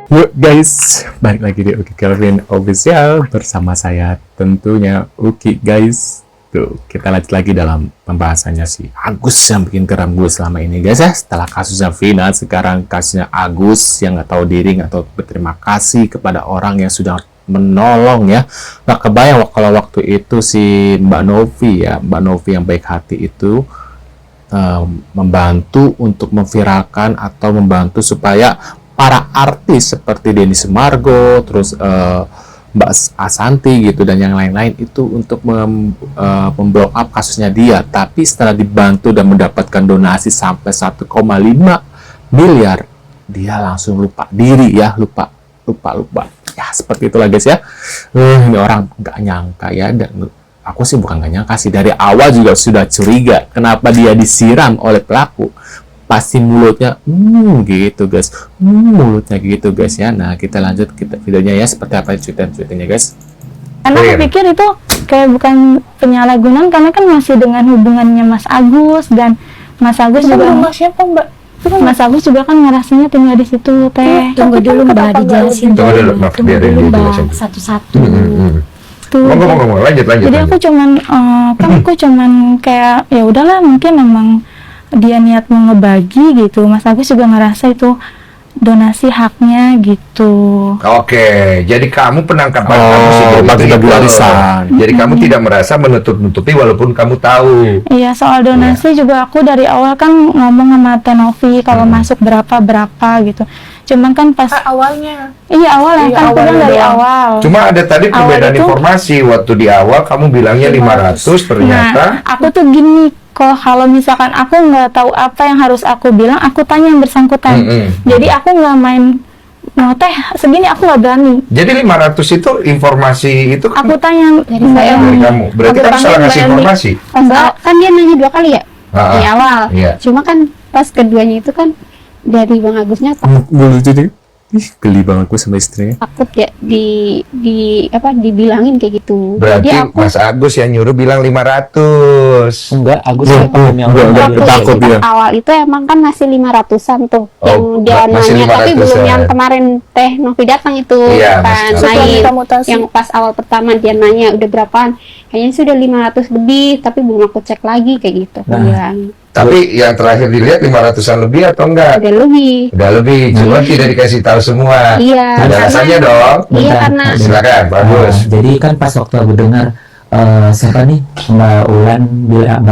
Yuk guys, balik lagi di Uki Kelvin Official bersama saya tentunya Uki guys. Tuh, kita lanjut lagi dalam pembahasannya si Agus yang bikin geram gue selama ini guys ya. Setelah kasusnya Vina, sekarang kasusnya Agus yang nggak tahu diri, nggak tahu berterima kasih kepada orang yang sudah menolong ya. Nggak kebayang kalau waktu itu si Mbak Novi yang baik hati itu membantu untuk memviralkan atau membantu supaya para artis seperti Denny Sumargo, terus Mbak Ashanti gitu dan yang lain-lain itu untuk memblow up kasusnya dia. Tapi setelah dibantu dan mendapatkan donasi sampai 1,5 miliar, dia langsung lupa diri ya, lupa. Ya seperti itulah guys ya. Ini orang nggak nyangka ya, dan aku sih bukan nggak nyangka sih, dari awal juga sudah curiga kenapa dia disiram oleh pelaku. Pasti mulutnya gitu guys, mulutnya gitu guys ya. Nah kita lanjut videonya ya, seperti apa cuitan-cuitannya guys. Karena aku pikir itu kayak bukan penyalahgunaan, karena kan masih dengan hubungannya Mas Agus, dan Mas Agus itu juga rumah siapa Mbak? Mas Agus juga kan ngerasanya tinggal di situ teh. Tunggu dulu Mbak, dijelasin dulu. Tunggu dulu Mbak, satu-satu. Tuh. Ngomong, lanjut. Jadi aku cuman kayak ya udahlah, mungkin memang dia niat mau ngebagi gitu. Mas Agus juga ngerasa itu donasi haknya gitu. Oke, jadi kamu penangkapan kamu sih bagi-bagi warisan. Jadi kamu tidak merasa menutup-nutupi walaupun kamu tahu. Iya, soal donasi juga aku dari awal kan ngomong sama Teh Novi kalau masuk berapa gitu. Cuman kan pas Awalnya. Iya awalnya kan aku bilang dari doang. awal. Cuma ada tadi perbedaan itu- informasi. Waktu di awal kamu bilangnya 500, ternyata Nah, aku tuh gini, kok kalau misalkan aku nggak tahu apa yang harus aku bilang, aku tanya yang bersangkutan. Jadi aku nggak main, mau teh segini, aku nggak berani. jadi 500 itu informasi itu Aku tanya Dari Mbak saya. Emi. dari kamu. Berarti Aku kamu panggil salah Mbak ngasih Emi. informasi. Mbak, kan dia nanya 2 kali ya? Di awal. Iya. Cuma kan pas keduanya itu kan dari Bang Agusnya Mulut jadi geli banget gue sama istrinya. takut ya dibilangin kayak gitu. Berarti Jadi aku Mas Agus yang nyuruh bilang 500. Enggak, Agus Belum, yang belum, udah belum. takut dia. awal itu emang kan masih 500-an tuh Oh, yang dia masih nanya, tapi 500-an. belum yang kemarin Teh Novi datang itu Iya, kan Mas. naik. mutasi. Yang pas awal pertama dia nanya udah berapaan, kayaknya sudah 500 lebih, tapi belum aku cek lagi kayak gitu. Aku bilang Tapi yang terakhir dilihat 500-an lebih atau enggak? udah lebih. Udah lebih, cuma tidak dikasih tahu semua. Iya, Ada karena- alasannya dong. Iya, Bentar, karena Silakan, bagus. jadi kan pas waktu aku dengar siapa nih Mbak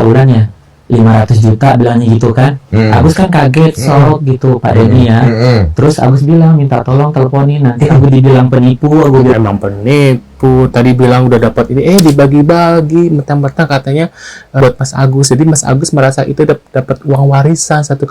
Ulan ya 500 juta bilangnya gitu kan. Agus kan kaget, shock gitu Pak Denny ya. Terus Agus bilang minta tolong teleponin, nanti aku dibilang penipu. Aku bilang Emang penipu, tadi bilang udah dapat ini, dibagi-bagi, mentang-mentang katanya buat Mas Agus. Jadi Mas Agus merasa itu dapat uang warisan 1,5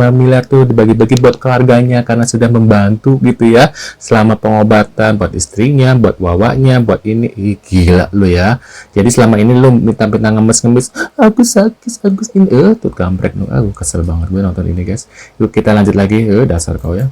miliar tuh dibagi-bagi buat keluarganya karena sudah membantu gitu ya, selama pengobatan buat istrinya, buat wawanya, buat ini. Ih, gila lu ya. Jadi selama ini lu minta-minta ngemis-ngemis, Agus ini, tuh gambrek lu. Aku kesel banget gue nonton ini guys. Yuk kita lanjut lagi, dasar kau ya.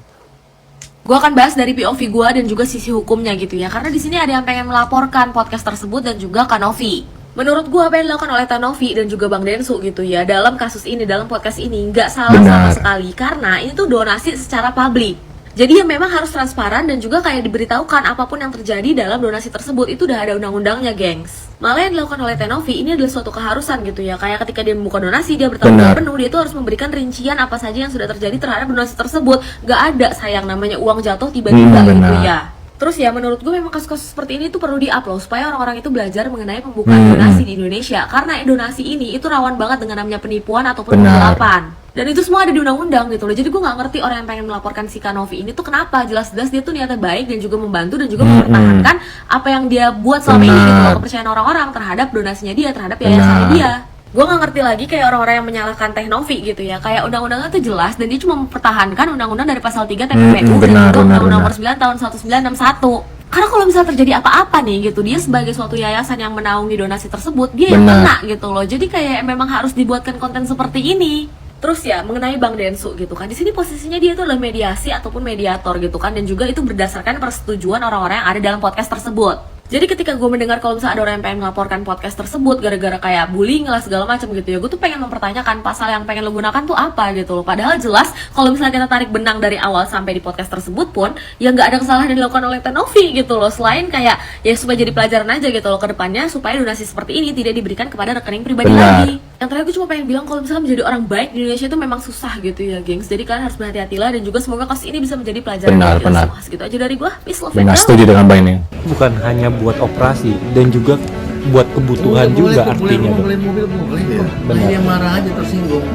Gue akan bahas dari POV gue dan juga sisi hukumnya gitu ya. Karena di sini ada yang pengen melaporkan podcast tersebut dan juga Kak Novi. Menurut gue apa yang dilakukan oleh Kak Novi dan juga Bang Densu gitu ya dalam kasus ini, dalam podcast ini nggak salah sama Benar. sekali. Karena ini tuh donasi secara publik. Jadi ya memang harus transparan dan juga kayak diberitahukan apapun yang terjadi dalam donasi tersebut. Itu udah ada undang-undangnya, gengs. Malah yang dilakukan oleh Teh Novi ini adalah suatu keharusan gitu ya. Kayak ketika dia membuka donasi, dia bertanggung jawab Benar. penuh. Dia tuh harus memberikan rincian apa saja yang sudah terjadi terhadap donasi tersebut. Gak ada sayang namanya uang jatuh tiba-tiba gitu benar. ya. Terus ya menurut gue memang kasus-kasus seperti ini tuh perlu di-upload supaya orang-orang itu belajar mengenai pembukaan donasi di Indonesia. Karena donasi ini itu rawan banget dengan namanya penipuan ataupun Benar. penggelapan. Dan itu semua ada di undang-undang gitu loh. Jadi gue gak ngerti orang yang pengen melaporkan si Kak Novi ini tuh kenapa. Jelas-jelas dia tuh niatnya baik dan juga membantu dan juga mempertahankan apa yang dia buat selama ini gitu loh. Kepercayaan orang-orang terhadap donasinya dia, terhadap yayasannya Benar. dia. Gue gak ngerti lagi kayak orang-orang yang menyalahkan Teh Novi gitu ya. Kayak undang-undangnya tuh jelas dan dia cuma mempertahankan undang-undang dari pasal 3 TPPU dan benar, juga benar, undang-undang nomor benar. 9 tahun 1961. Karena kalau misalnya terjadi apa-apa nih gitu, dia sebagai suatu yayasan yang menaungi donasi tersebut, dia yang Benar. kena gitu loh. Jadi kayak memang harus dibuatkan konten seperti ini. Terus ya mengenai Bang Densu gitu kan, di sini posisinya dia itu adalah mediasi ataupun mediator gitu kan, dan juga itu berdasarkan persetujuan orang-orang yang ada dalam podcast tersebut. Jadi ketika gue mendengar kalau misalnya ada orang yang pengen melaporkan podcast tersebut gara-gara kayak bullying lah segala macam gitu ya, gue tuh pengen mempertanyakan pasal yang pengen lo gunakan tuh apa gitu loh. Padahal jelas kalau misalnya kita tarik benang dari awal sampai di podcast tersebut pun ya nggak ada kesalahan yang dilakukan oleh Tenovi gitu loh. Selain kayak ya supaya jadi pelajaran aja gitu loh ke depannya, supaya donasi seperti ini tidak diberikan kepada rekening pribadi Benar. lagi. Yang terakhir gue cuma pengen bilang kalau misalnya menjadi orang baik di Indonesia itu memang susah gitu ya gengs. Jadi kalian harus berhati-hatilah dan juga semoga kasus ini bisa menjadi pelajaran Benar, bagi kita benar. semua. Segitu aja dari gue. Peace, love, and Benar, love. setuju dengan Mbak ini. Bukan hanya buat operasi dan juga buat kebutuhan juga artinya. Dok. Boleh mobil boleh Iya, kok. benar. Hanya marah aja tersinggung.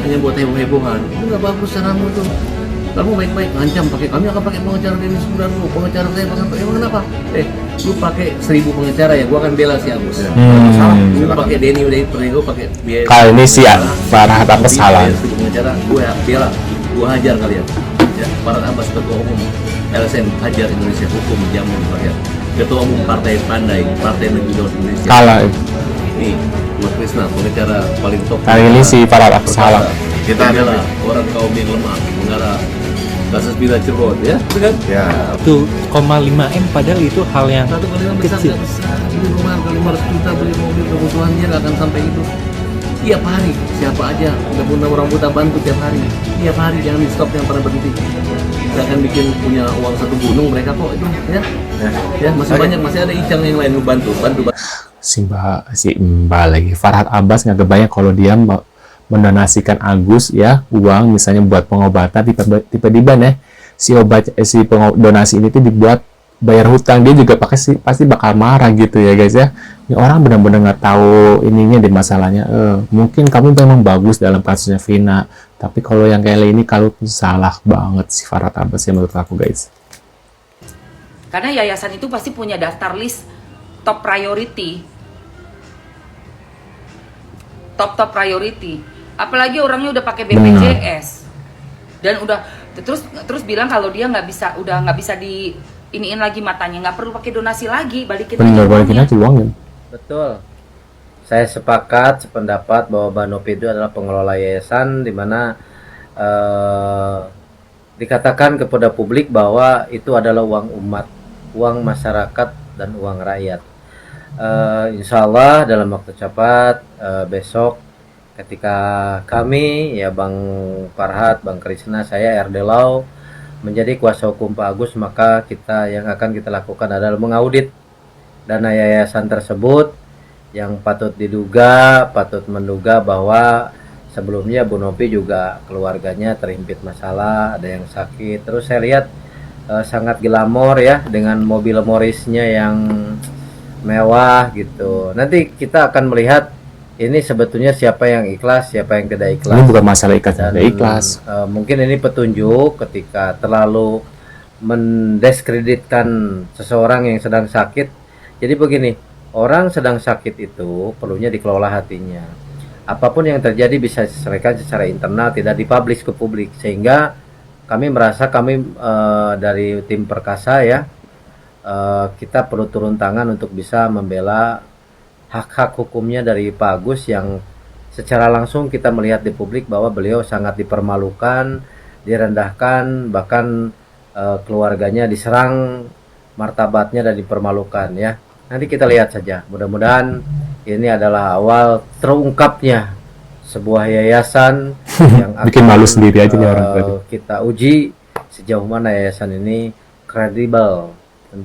Hanya buat heboh-hebohan. Itu nggak bagus caramu tuh. Kamu baik-baik ngancam pakai kami akan pakai pengacara Denny Sumargo, pengacara saya emang kenapa? Lu pakai 1000 pengacara ya, gua akan bela si Agus. Lu pakai Denny udah itu pakai biaya. Kali ini si Farhad Abbas salah. 1000 pengacara, gua bela, gua hajar kalian. Ya, Farhad Abbas ketua umum LSM hajar Indonesia hukum jamun rakyat. Ketua umum Partai Pandai, Partai Negeri Indonesia. Kalah. Ini Mas Krisna, pengacara paling top. Kali ini si Farhad Abbas salah. Kita adalah orang kaum yang lemah, mengarah kasus Bila Cirebon, ya, betul kan? Ya. 1,5 M padahal itu hal yang 1,5 besar kecil. nggak besar, beli rumah ke 500 juta, beli mobil, kebutuhan dia nggak akan sampai itu. Tiap hari, siapa aja, nggak punya orang buta bantu tiap hari. Tiap hari, jangan di stop, yang pernah berhenti. Kita akan bikin punya uang satu gunung mereka kok itu, ya. Ya, masih banyak, masih ada Icang yang lain bantu. Si Mbak lagi. Farhad Abbas nggak kebayang kalau dia mendonasikan Agus ya uang misalnya buat pengobatan tiba-tiba nih donasi ini tuh dibuat bayar hutang, dia juga pasti bakal marah gitu ya guys ya. Ini orang benar-benar nggak tahu ininya di masalahnya. Mungkin kamu memang bagus dalam kasusnya Vina, tapi kalau yang kayak ini kalau salah banget si Farhad Abbas ya menurut aku guys. Karena yayasan itu pasti punya daftar list top priority. Top priority. Apalagi orangnya udah pakai BPJS. Dan udah terus bilang kalau dia nggak bisa di iniin lagi matanya, nggak perlu pakai donasi lagi, balikin Bener, balikin uangnya. aja uangnya. Betul. Saya sepakat sependapat bahwa Mbak Novi itu adalah pengelola yayasan di mana dikatakan kepada publik bahwa itu adalah uang umat, uang masyarakat dan uang rakyat. Insya Allah dalam waktu cepat besok ketika kami ya Bang Farhad, Bang Krisna, saya RD Lau menjadi kuasa hukum Pak Agus, maka yang akan kita lakukan adalah mengaudit dana yayasan tersebut yang patut menduga bahwa sebelumnya Bu Novi juga keluarganya terhimpit masalah, ada yang sakit. Terus saya lihat sangat glamor ya dengan mobil Morrisnya yang mewah gitu. Nanti kita akan melihat ini sebetulnya siapa yang ikhlas, siapa yang tidak ikhlas. Ini bukan masalah ikhlas Dan, tidak ikhlas. mungkin ini petunjuk ketika terlalu mendiskreditkan seseorang yang sedang sakit. Jadi begini, orang sedang sakit itu perlunya dikelola hatinya. Apapun yang terjadi bisa diselesaikan secara internal, tidak dipublish ke publik. Sehingga kami merasa dari tim Perkasa ya, kita perlu turun tangan untuk bisa membela hak-hak hukumnya dari Pak Agus yang secara langsung kita melihat di publik bahwa beliau sangat dipermalukan, direndahkan, bahkan keluarganya diserang, martabatnya dan dipermalukan ya. Nanti kita lihat saja. Mudah-mudahan ini adalah awal terungkapnya sebuah yayasan yang Bikin malu sendiri aja nih orang tadi. kita uji sejauh mana yayasan ini kredibel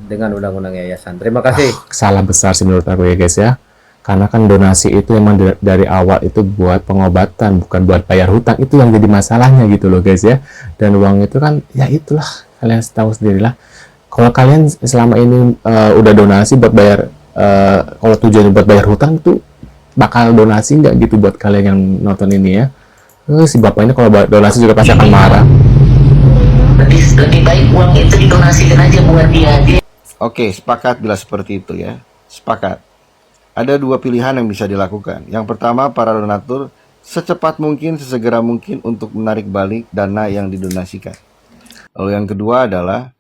dengan undang-undang yayasan. Terima kasih. Salah besar sih menurut aku ya guys ya. Karena kan donasi itu emang dari awal itu buat pengobatan, bukan buat bayar hutang. Itu yang jadi masalahnya gitu loh guys ya. Dan uang itu kan ya itulah, kalian tahu sendirilah. Kalau kalian selama ini udah donasi buat bayar, kalau tujuannya buat bayar hutang itu bakal donasi nggak gitu buat kalian yang nonton ini ya. Si bapak ini kalau donasi juga pasti akan marah. Lebih baik uang itu didonasikan aja buat dia. Oke, sepakat bila seperti itu ya. Sepakat. Ada dua pilihan yang bisa dilakukan. Yang pertama, para donatur secepat mungkin, sesegera mungkin untuk menarik balik dana yang didonasikan. Lalu yang kedua adalah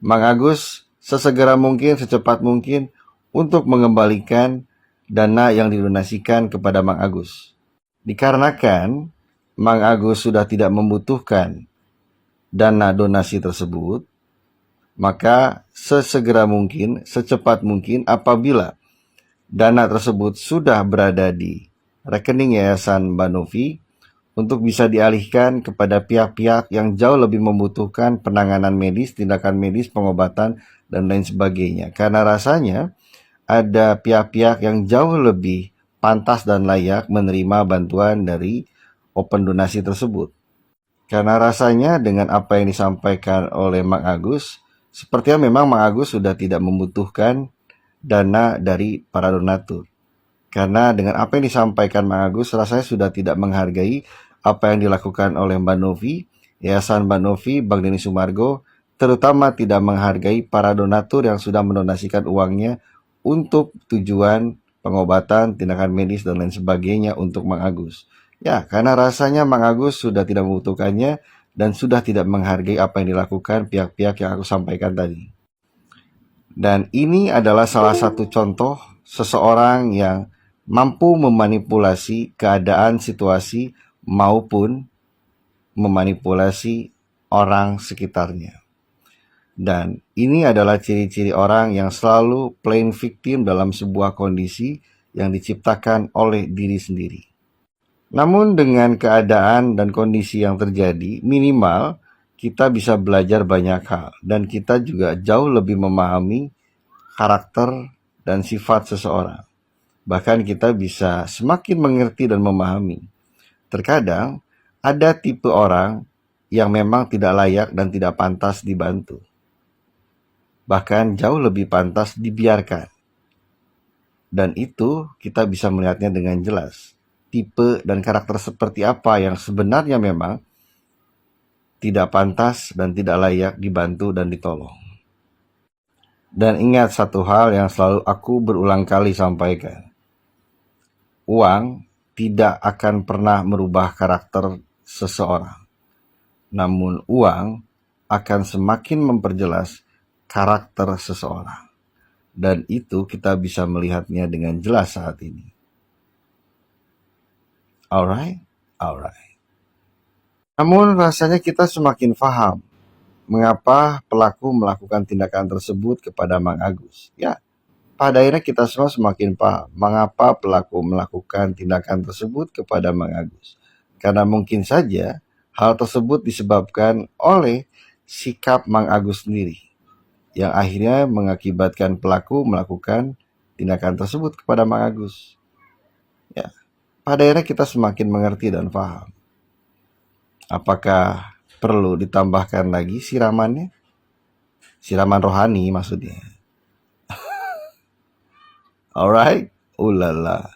Mang Agus sesegera mungkin, secepat mungkin untuk mengembalikan dana yang didonasikan kepada Mang Agus. Dikarenakan Mang Agus sudah tidak membutuhkan dana donasi tersebut, Maka sesegera mungkin, secepat mungkin apabila dana tersebut sudah berada di rekening Yayasan Mbak Novi untuk bisa dialihkan kepada pihak-pihak yang jauh lebih membutuhkan penanganan medis, tindakan medis, pengobatan, dan lain sebagainya. Karena rasanya ada pihak-pihak yang jauh lebih pantas dan layak menerima bantuan dari open donasi tersebut. Karena rasanya dengan apa yang disampaikan oleh Mang Agus, sepertinya memang Mang Agus sudah tidak membutuhkan dana dari para donatur. Karena dengan apa yang disampaikan Mang Agus, rasanya sudah tidak menghargai apa yang dilakukan oleh Mbak Novi, Yayasan Mbak Novi, Bang Denny Sumargo, terutama tidak menghargai para donatur yang sudah mendonasikan uangnya untuk tujuan pengobatan, tindakan medis, dan lain sebagainya untuk Mang Agus. Ya, karena rasanya Mang Agus sudah tidak membutuhkannya dan sudah tidak menghargai apa yang dilakukan pihak-pihak yang aku sampaikan tadi. Dan ini adalah salah satu contoh seseorang yang mampu memanipulasi keadaan, situasi, maupun memanipulasi orang sekitarnya. Dan ini adalah ciri-ciri orang yang selalu playing victim dalam sebuah kondisi yang diciptakan oleh diri sendiri. Namun dengan keadaan dan kondisi yang terjadi, minimal kita bisa belajar banyak hal. Dan kita juga jauh lebih memahami karakter dan sifat seseorang. Bahkan kita bisa semakin mengerti dan memahami. Terkadang ada tipe orang yang memang tidak layak dan tidak pantas dibantu. Bahkan jauh lebih pantas dibiarkan. Dan itu kita bisa melihatnya dengan jelas. Tipe dan karakter seperti apa yang sebenarnya memang tidak pantas dan tidak layak dibantu dan ditolong. Dan ingat satu hal yang selalu aku berulang kali sampaikan. Uang tidak akan pernah merubah karakter seseorang. Namun uang akan semakin memperjelas karakter seseorang. Dan itu kita bisa melihatnya dengan jelas saat ini. Alright. Namun rasanya kita semakin paham mengapa pelaku melakukan tindakan tersebut kepada Mang Agus. Ya, pada akhirnya kita semua semakin paham mengapa pelaku melakukan tindakan tersebut kepada Mang Agus. Karena mungkin saja hal tersebut disebabkan oleh sikap Mang Agus sendiri, yang akhirnya mengakibatkan pelaku melakukan tindakan tersebut kepada Mang Agus. Ya. Pada akhirnya kita semakin mengerti dan paham. Apakah perlu ditambahkan lagi siramannya? Siraman rohani maksudnya. Alright? Ulala.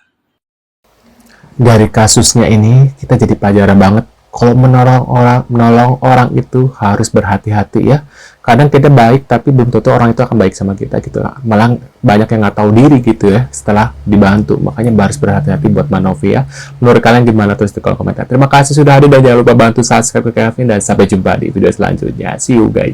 Dari kasusnya ini kita jadi pelajaran banget. Kalau menolong orang itu harus berhati-hati ya. Kadang kita baik tapi belum tentu orang itu akan baik sama kita gitu. Malah banyak yang nggak tahu diri gitu ya setelah dibantu. Makanya harus berhati-hati buat Mbak Novi ya. Menurut kalian gimana? Tulis di kolom komentar. Terima kasih sudah hadir dan jangan lupa bantu subscribe ke Kevin dan sampai jumpa di video selanjutnya. See you guys.